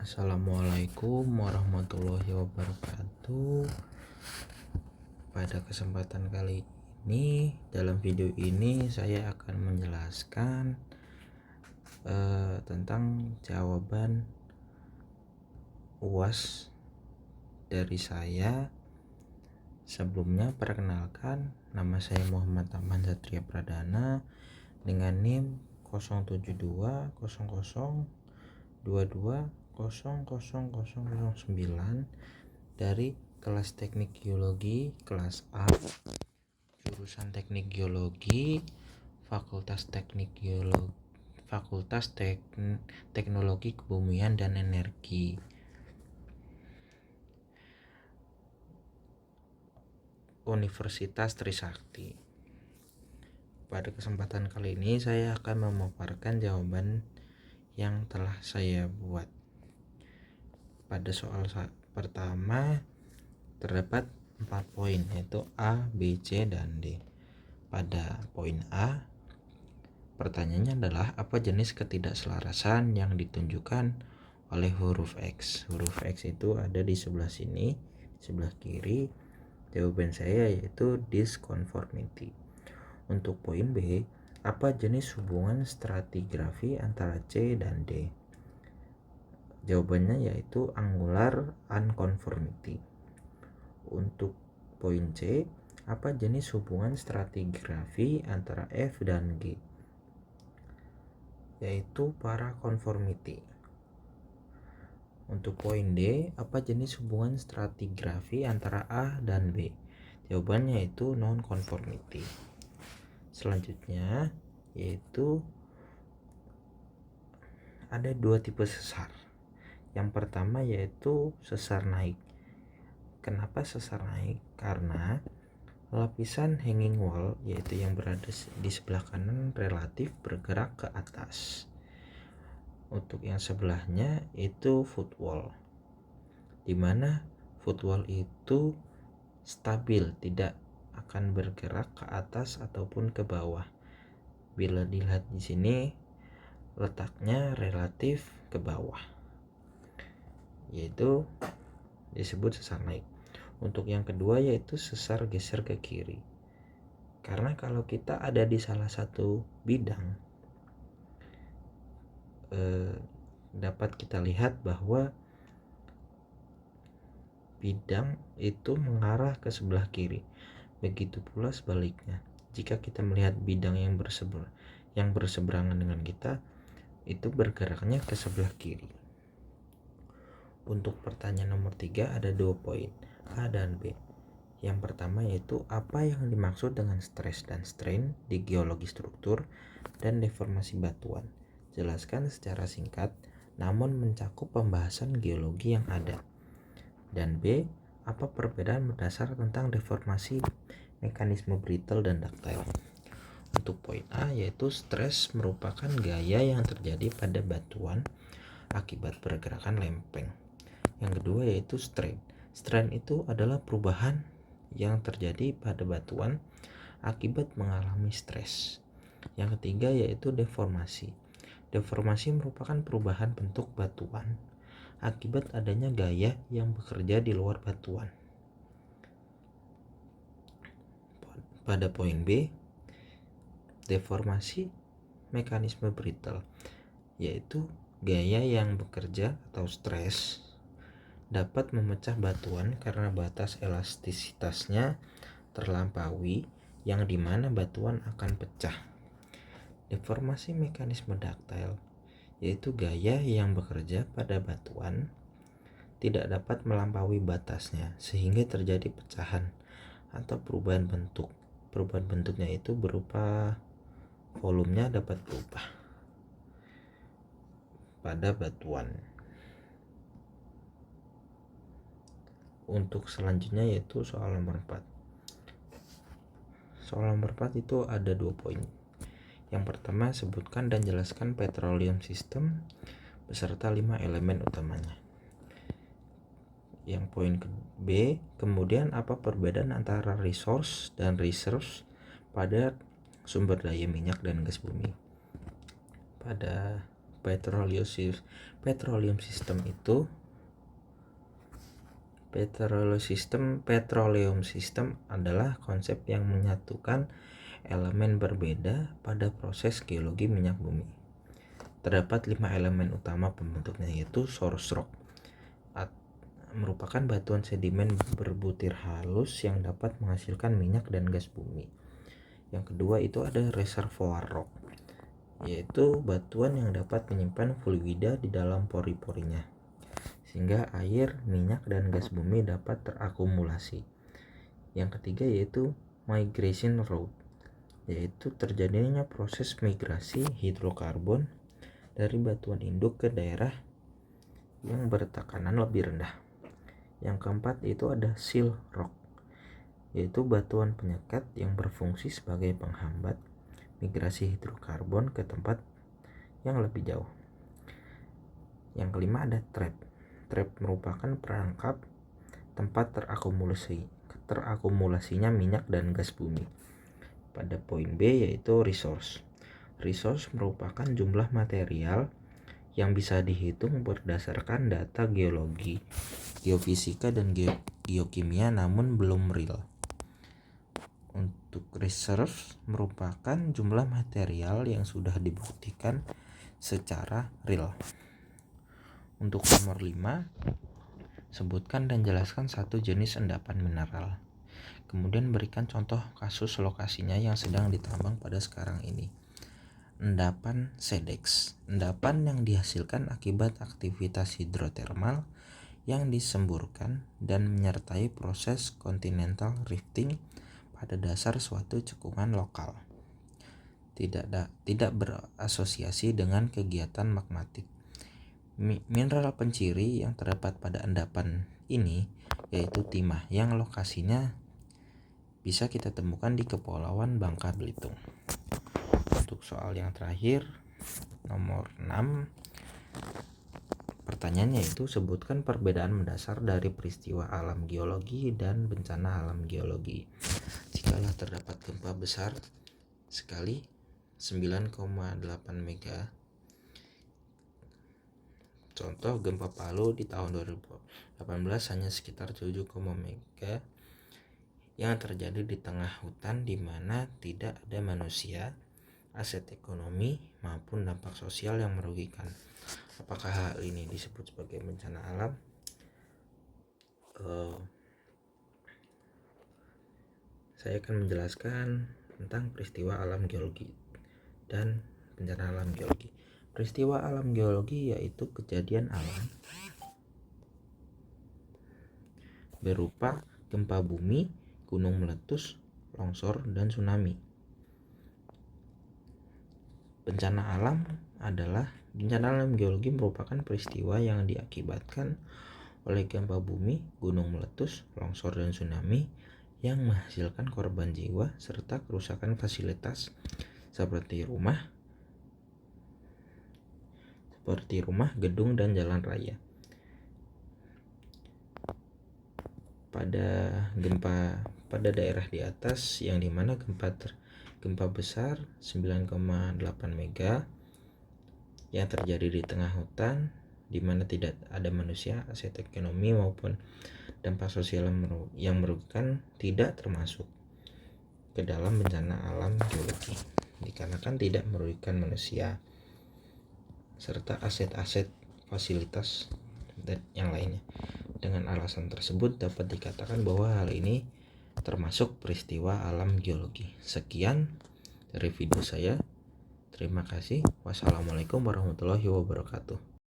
Assalamualaikum warahmatullahi wabarakatuh. Pada kesempatan kali ini, dalam video ini saya akan menjelaskan tentang jawaban UAS dari saya. Sebelumnya perkenalkan, nama saya Muhammad Aman Satria Pradana dengan NIM 07021220009 dari kelas Teknik Geologi kelas A, jurusan Teknik Geologi, Fakultas Teknologi Kebumian dan Energi, Universitas Trisakti. Pada kesempatan kali ini saya akan memaparkan jawaban yang telah saya buat. Pada soal pertama terdapat 4 poin, yaitu A, B, C, dan D. Pada poin A, pertanyaannya adalah apa jenis ketidakselarasan yang ditunjukkan oleh huruf X. Huruf X itu ada di sebelah sini, di sebelah kiri. Jawaban saya yaitu disconformity. Untuk poin B, apa jenis hubungan stratigrafi antara C dan D? Jawabannya yaitu angular unconformity. Untuk poin C, apa jenis hubungan stratigrafi antara F dan G? Yaitu paraconformity. Untuk poin D, apa jenis hubungan stratigrafi antara A dan B? Jawabannya yaitu nonconformity. Selanjutnya yaitu ada 2 tipe sesar. Yang pertama yaitu sesar naik. Kenapa sesar naik? Karena lapisan hanging wall, yaitu yang berada di sebelah kanan, relatif bergerak ke atas. Untuk yang sebelahnya itu footwall, dimana footwall itu stabil, tidak akan bergerak ke atas ataupun ke bawah. Bila dilihat di sini letaknya relatif ke bawah, yaitu disebut sesar naik. Untuk yang kedua yaitu sesar geser ke kiri. Karena kalau kita ada di salah satu bidang, dapat kita lihat bahwa bidang itu mengarah ke sebelah kiri. Begitu pula sebaliknya. Jika kita melihat bidang yang berseberangan dengan kita, itu bergeraknya ke sebelah kiri. Untuk pertanyaan nomor 3 ada 2 poin, A dan B. Yang pertama yaitu apa yang dimaksud dengan stres dan strain di geologi struktur dan deformasi batuan. Jelaskan secara singkat namun mencakup pembahasan geologi yang ada. Dan B, apa perbedaan mendasar tentang deformasi mekanisme brittle dan ductile. Untuk poin A yaitu stres merupakan gaya yang terjadi pada batuan akibat pergerakan lempeng. Yang kedua yaitu strain. Strain itu adalah perubahan yang terjadi pada batuan akibat mengalami stres. Yang ketiga yaitu deformasi. Deformasi merupakan perubahan bentuk batuan akibat adanya gaya yang bekerja di luar batuan. Pada poin B, deformasi mekanisme brittle, yaitu gaya yang bekerja atau stres dapat memecah batuan karena batas elastisitasnya terlampaui, yang dimana batuan akan pecah. Deformasi mekanisme ductile yaitu gaya yang bekerja pada batuan tidak dapat melampaui batasnya sehingga terjadi pecahan atau perubahan bentuk. Perubahan bentuknya itu berupa volumenya dapat berubah pada batuan. Untuk selanjutnya yaitu soal nomor 4. Soal nomor 4 itu ada 2 poin. Yang pertama, sebutkan dan jelaskan petroleum system beserta 5 elemen utamanya. Yang poin B, kemudian apa perbedaan antara resource dan reserves pada sumber daya minyak dan gas bumi. Pada Petroleum system adalah konsep yang menyatukan elemen berbeda pada proses geologi minyak bumi. Terdapat 5 elemen utama pembentuknya, yaitu source rock, merupakan batuan sedimen berbutir halus yang dapat menghasilkan minyak dan gas bumi. Yang kedua itu ada reservoir rock, yaitu batuan yang dapat menyimpan fluida di dalam pori-porinya sehingga air, minyak, dan gas bumi dapat terakumulasi. Yang ketiga yaitu migration route, yaitu terjadinya proses migrasi hidrokarbon dari batuan induk ke daerah yang bertekanan lebih rendah. Yang keempat itu ada seal rock, yaitu batuan penyekat yang berfungsi sebagai penghambat migrasi hidrokarbon ke tempat yang lebih jauh. Yang kelima ada trap merupakan perangkap tempat terakumulasinya minyak dan gas bumi. Pada poin B yaitu resource merupakan jumlah material yang bisa dihitung berdasarkan data geologi, geofisika, dan geokimia namun belum real. Untuk reserve merupakan jumlah material yang sudah dibuktikan secara real. Untuk nomor 5, sebutkan dan jelaskan satu jenis endapan mineral. Kemudian berikan contoh kasus lokasinya yang sedang ditambang pada sekarang ini. Endapan sedex, endapan yang dihasilkan akibat aktivitas hidrotermal yang disemburkan dan menyertai proses continental rifting pada dasar suatu cekungan lokal. Tidak berasosiasi dengan kegiatan magmatik. Mineral penciri yang terdapat pada endapan ini yaitu timah yang lokasinya bisa kita temukan di Kepulauan Bangka Belitung. Untuk soal yang terakhir, nomor 6, pertanyaannya itu sebutkan perbedaan mendasar dari peristiwa alam geologi dan bencana alam geologi. Jikalau terdapat gempa besar sekali 9,8 mega, contoh gempa Palu di tahun 2018 hanya sekitar 7, mega yang terjadi di tengah hutan di mana tidak ada manusia, aset ekonomi maupun dampak sosial yang merugikan. Apakah hal ini disebut sebagai bencana alam? Saya akan menjelaskan tentang peristiwa alam geologi dan bencana alam geologi. Peristiwa alam geologi yaitu kejadian alam berupa gempa bumi, gunung meletus, longsor, dan tsunami. Bencana alam geologi merupakan peristiwa yang diakibatkan oleh gempa bumi, gunung meletus, longsor, dan tsunami yang menghasilkan korban jiwa serta kerusakan fasilitas seperti rumah, gedung, dan jalan raya. Pada daerah di atas yang dimana gempa besar 9,8 mega yang terjadi di tengah hutan di mana tidak ada manusia, aset ekonomi maupun dampak sosial yang merugikan tidak termasuk ke dalam bencana alam geologi dikarenakan tidak merugikan manusia serta aset-aset, fasilitas, dan yang lainnya. Dengan alasan tersebut dapat dikatakan bahwa hal ini termasuk peristiwa alam geologi. Sekian dari video saya. Terima kasih. Wassalamualaikum warahmatullahi wabarakatuh.